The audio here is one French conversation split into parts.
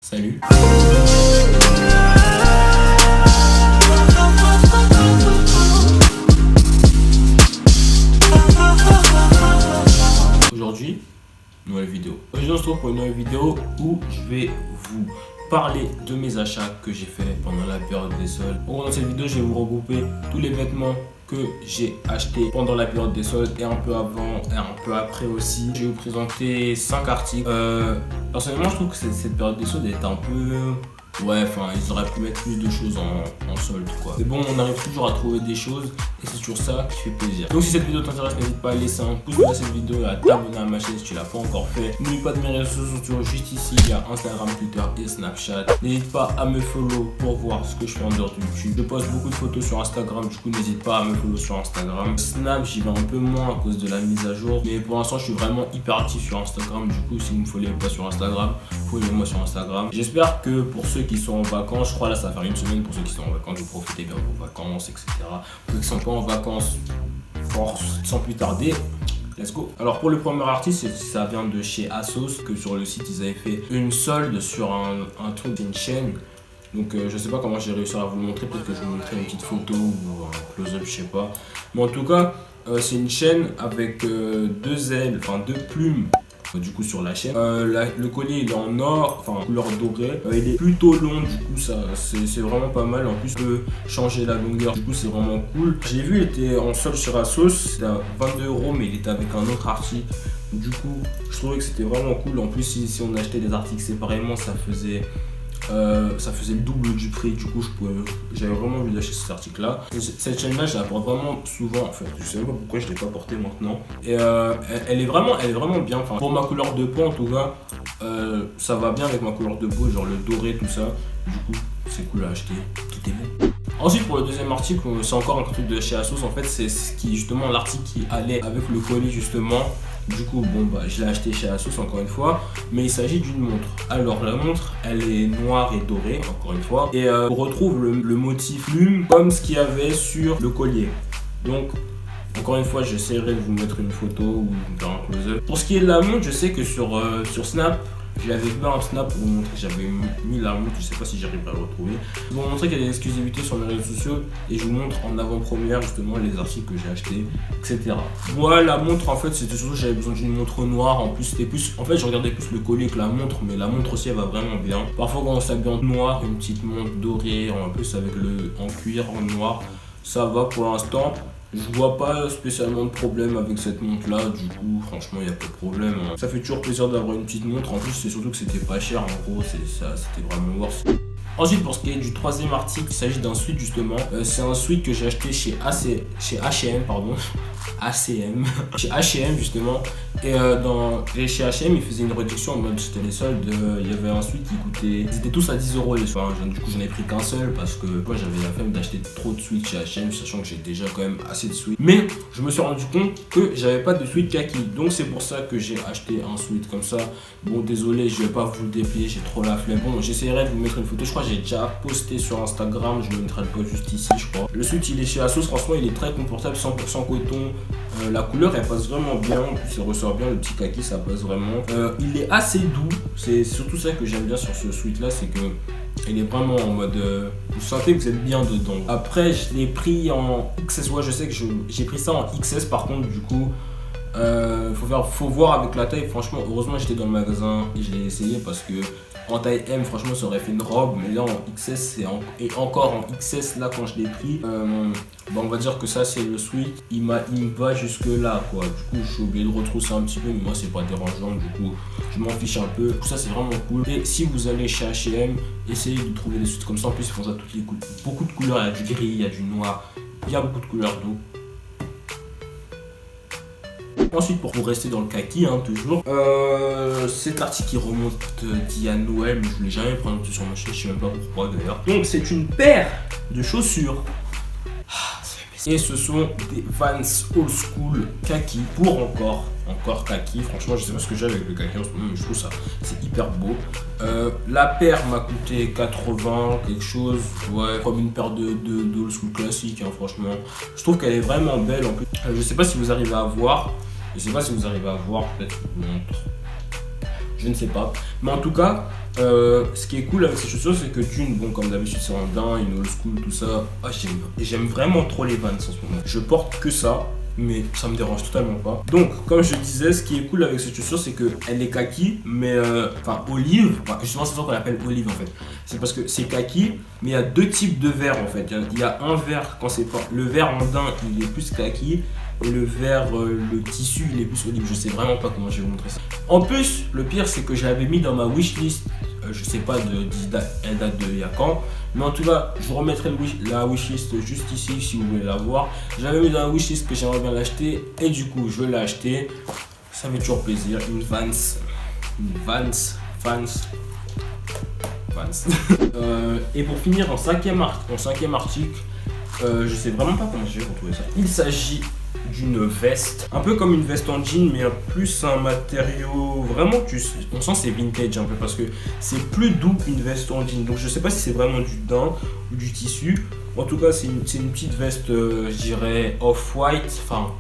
Salut. Aujourd'hui, nouvelle vidéo. Aujourd'hui, on se retrouve pour une nouvelle vidéo où je vais vous parler de mes achats que j'ai fait pendant la période des soldes. Dans cette vidéo, je vais vous regrouper tous les vêtements que j'ai acheté pendant la période des soldes et un peu avant et un peu après aussi. Je vais vous présenter 5 articles. Personnellement, je trouve que cette période des soldes est un peu... Ouais, enfin, ils auraient pu mettre plus de choses en solde, quoi. Mais bon, on arrive toujours à trouver des choses et c'est toujours ça qui fait plaisir. Donc, si cette vidéo t'intéresse, n'hésite pas à laisser un pouce à cette vidéo et à t'abonner à ma chaîne si tu l'as pas encore fait. N'oublie pas de mes réseaux sociaux, juste ici, il y a Instagram, Twitter et Snapchat. N'hésite pas à me follow pour voir ce que je fais en dehors de YouTube. Je poste beaucoup de photos sur Instagram, du coup, n'hésite pas à me follow sur Instagram. Snap, j'y vais un peu moins à cause de la mise à jour. Mais pour l'instant, je suis vraiment hyper actif sur Instagram. Du coup, si vous ne me followez pas sur Instagram, follow-moi sur Instagram. J'espère que pour ceux qui sont en vacances, je crois là ça va faire une semaine pour ceux qui sont en vacances, vous profitez bien de vos vacances, etc. Pour ceux qui sont pas en vacances, force, sans plus tarder, let's go. Alors pour le premier article, ça vient de chez ASOS, que sur le site ils avaient fait une solde sur un truc d'une chaîne. Donc je sais pas comment j'ai réussi à vous le montrer, peut-être que je vous montrerai une petite photo ou un close-up, je sais pas. Mais en tout cas, c'est une chaîne avec deux ailes, enfin deux plumes. Du coup sur la chaîne, le collier il est en or, enfin couleur dorée, il est plutôt long, du coup ça c'est vraiment pas mal. En plus on peut changer la longueur, du coup c'est vraiment cool. J'ai vu, il était en solde sur ASOS, c'était à 22 €, mais il était avec un autre article. Du coup je trouvais que c'était vraiment cool. En plus si on achetait des articles séparément, ça faisait le double du prix. Du coup j'avais vraiment envie d'acheter cet article là. Cette chaîne là je la porte vraiment souvent, enfin je sais même pas pourquoi je l'ai pas portée maintenant. Et elle est vraiment bien, enfin pour ma couleur de peau en tout cas, ça va bien avec ma couleur de peau, genre le doré tout ça. Du coup c'est cool à acheter, tout est bon. Ensuite pour le deuxième article, c'est encore un truc de chez ASOS. En fait c'est ce qui justement l'article qui allait avec le colis justement. Du coup, bon bah je l'ai acheté chez ASOS encore une fois, mais il s'agit d'une montre. Alors la montre, elle est noire et dorée encore une fois, et on retrouve le motif plume comme ce qu'il y avait sur le collier. Donc encore une fois, j'essaierai de vous mettre une photo ou de faire un close-up. Pour ce qui est de la montre, je sais que sur Snap, j'avais fait un snap pour vous montrer que j'avais mis la montre, je sais pas si j'arriverai à le retrouver. Je vais vous montrer qu'il y a des exclusivités sur mes réseaux sociaux et je vous montre en avant-première justement les articles que j'ai achetés, etc. Moi la montre en fait c'était surtout que j'avais besoin d'une montre noire, en plus c'était plus, en fait je regardais plus le collier que la montre, mais la montre aussi elle va vraiment bien. Parfois quand on s'habille en noir, une petite montre dorée, en plus avec en cuir en noir, ça va pour l'instant. Je vois pas spécialement de problème avec cette montre là, du coup franchement il n'y a pas de problème. Ça fait toujours plaisir d'avoir une petite montre, en plus c'est surtout que c'était pas cher, en gros c'était vraiment worth. Ensuite pour ce qui est du troisième article, il s'agit d'un sweat justement. C'est un sweat que j'ai acheté chez H&M pardon. ACM. Chez H&M justement. Et chez H&M ils faisaient une réduction en mode c'était les soldes. Il y avait un sweat qui coûtait, ils étaient tous à 10 € les soirs. Du coup j'en ai pris qu'un seul parce que moi j'avais la flemme d'acheter trop de sweats chez H&M, sachant que j'ai déjà quand même assez de sweats. Mais je me suis rendu compte que j'avais pas de sweat kaki, donc c'est pour ça que j'ai acheté un sweat comme ça. Bon désolé, je vais pas vous le déplier, j'ai trop la flemme. Bon j'essaierai de vous mettre une photo, je crois que j'ai déjà posté sur Instagram, je le mettrai le post juste ici je crois. Le sweat il est chez ASOS, franchement il est très confortable, 100% coton. La couleur elle passe vraiment bien, en plus il ressort bien, le petit kaki ça passe vraiment. Il est assez doux, c'est surtout ça que j'aime bien sur ce sweat là, c'est que il est vraiment en mode vous sentez que vous êtes bien dedans. Après je l'ai pris en XS, ouais je sais que j'ai pris ça en XS par contre, du coup faut voir avec la taille. Franchement heureusement j'étais dans le magasin et je l'ai essayé parce que en taille M franchement ça aurait fait une robe, mais là en XS et encore en XS là quand je l'ai pris, on va dire que ça c'est le sweat, il me va jusque là quoi. Du coup je suis obligé de retrousser un petit peu, mais moi c'est pas dérangeant, du coup je m'en fiche un peu. Tout ça c'est vraiment cool. Et si vous allez chez H&M, essayez de trouver des sweats comme ça. En plus ils font ça toutes les couleurs, beaucoup de couleurs, il y a du gris, il y a du noir, il y a beaucoup de couleurs donc. Ensuite pour rester dans le kaki toujours, cet article qui remonte d'il y a Noël, mais je ne l'ai jamais présenté sur ma chaîne, je sais même pas pourquoi d'ailleurs. Donc c'est une paire de chaussures. Et ce sont des Vans Old School kaki pour encore kaki. Franchement je sais pas ce que j'ai avec le kaki en ce moment, mais je trouve ça c'est hyper beau. La paire m'a coûté 80 quelque chose, ouais, comme une paire de Old School classique franchement. Je trouve qu'elle est vraiment belle en plus. Je sais pas si vous arrivez à voir. Je sais pas si vous arrivez à voir, peut-être je vous montre. je ne sais pas. Mais en tout cas, ce qui est cool avec ces chaussures, c'est que d'une, bon, comme d'habitude, c'est en daim, une old school, tout ça. Ah, j'aime vraiment trop les Vans en ce moment. Je porte que ça, mais ça me dérange totalement pas. Donc, comme je disais, ce qui est cool avec cette chaussure, c'est qu'elle est kaki, mais enfin olive. Enfin, justement, c'est ça qu'on appelle olive en fait. C'est parce que c'est kaki, mais il y a deux types de verre en fait. Il y a un verre quand c'est pas. Le verre en daim, il est plus kaki. Et le verre, le tissu, il est plus olive. Je sais vraiment pas comment je vais vous montrer ça. En plus, le pire, c'est que j'avais mis dans ma wishlist, je sais pas elle date de il y a quand, mais en tout cas, je remettrai la wishlist juste ici si vous voulez la voir. J'avais mis dans la wishlist que j'aimerais bien l'acheter et du coup, je l'ai acheté. Ça fait toujours plaisir. Une Vans. Et pour finir, en cinquième article, je sais vraiment pas comment je vais retrouver ça. Il s'agit d'une veste, un peu comme une veste en jean, mais plus un matériau vraiment, on sent c'est vintage un peu parce que c'est plus doux qu'une veste en jean. Donc je sais pas si c'est vraiment du daim ou du tissu. En tout cas, c'est une petite veste, je dirais off-white, enfin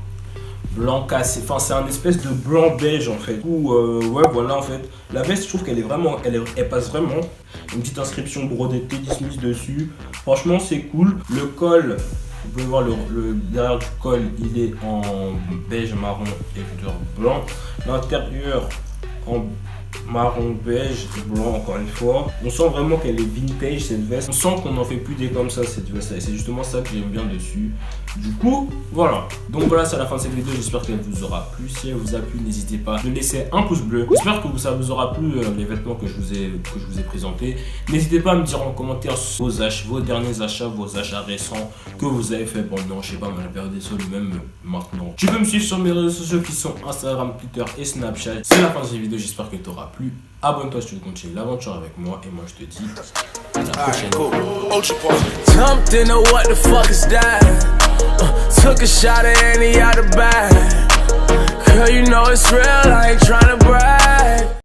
blanc cassé, enfin c'est un espèce de blanc beige en fait. Ouais, voilà en fait. La veste, je trouve qu'elle est vraiment, elle passe vraiment. Une petite inscription brodée Teddy Smith dessus. Franchement, c'est cool. Le col. Vous pouvez voir le derrière du col, il est en beige, marron et couleur blanc. L'intérieur en marron, beige et blanc encore une fois. On sent vraiment qu'elle est vintage cette veste. On sent qu'on n'en fait plus des comme ça cette veste. Et c'est justement ça que j'aime bien dessus. Du coup, voilà. Donc voilà, c'est la fin de cette vidéo. J'espère qu'elle vous aura plu. Si elle vous a plu, n'hésitez pas de laisser un pouce bleu. J'espère que ça vous aura plu les vêtements que je vous ai présentés. N'hésitez pas à me dire en commentaire vos derniers achats, vos achats récents que vous avez fait pendant, je sais pas, la période des soldes, même maintenant. Tu peux me suivre sur mes réseaux sociaux qui sont Instagram, Twitter et Snapchat. C'est la fin de cette vidéo. J'espère qu'elle t'aura plu. Abonne-toi si tu veux continuer l'aventure avec moi. Et moi, je te dis à la prochaine. Took a shot at any out of bag. Girl, you know it's real, I ain't tryna brag.